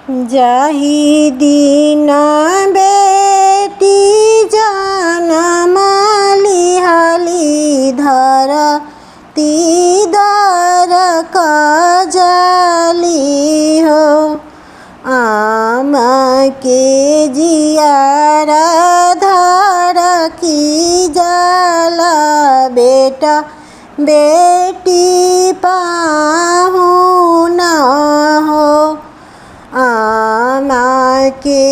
जाहि दिन बेटी जनम लिहली धरती दर कजली हो। आमा के जियारा धर की जाला बेटा बेटी पाहुना हो। आमा के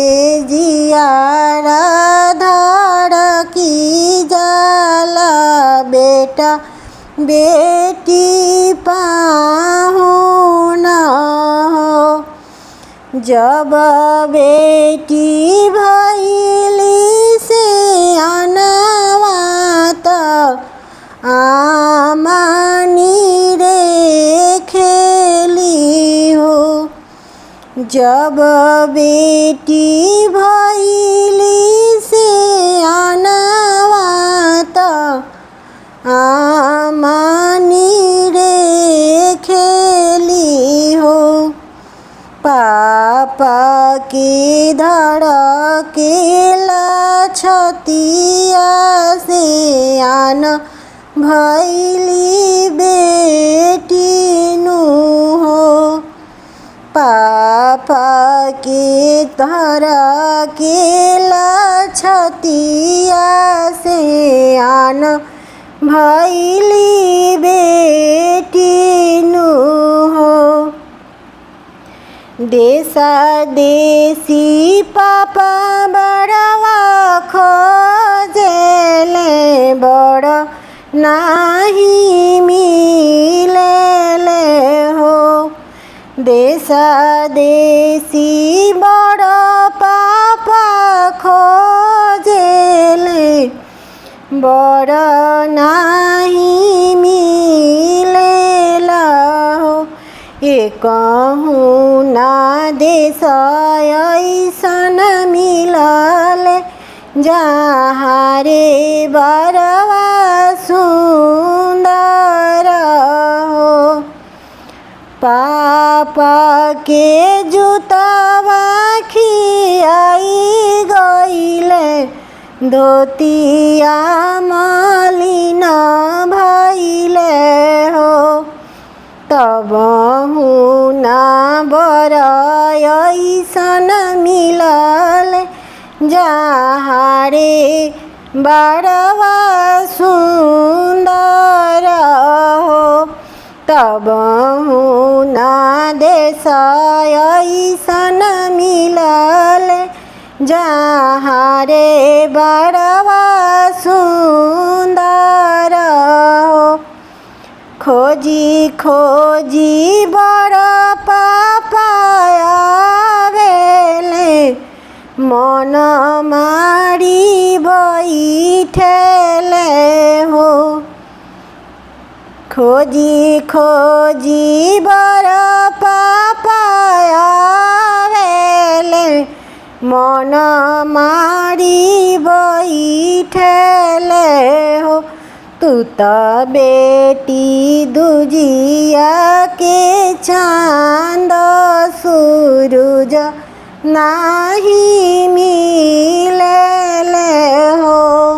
जियारा धर की जाला बेटा बेटी पाहुना हो। जब बेटी भइली से अनवा त आमा नीरे खेली हो। जब बेटी भइली से अनवा त आमा नीरे खेली हो। पापा के धड़केला छतिया से आन भइली बेटी नु हो। पापा के धड़केला छतिया से आन भइली बेटी नु हो। देशा देशी पापा बड़वा खोजेले बड़ नाही मिलेले हो। देशा देशी बड़ पापा खोजेले बड़ नाही मिलेला हो। कहूँ ना देश ऐसन मिलले जहाँ रे बरवा सुंदर हो। पापा के जूतावा खियाई गईले धोतिया मलिन भइले हो। तबहु ना बर ऐसन मिलले जहाँ रे बरवा सुंदर हो। तबहु ना देश ऐसन मिलले जहाँ रे बरवा सुंदर हो। खोजी खोजी बड़ पापा आवेले मन मारी बैठेले हो। खोजी खोजी बड़ पापा आवेले मन मारी बैठेले हो। तू त बेटी दुजिया के चांद सूरज नाही मिलेले हो।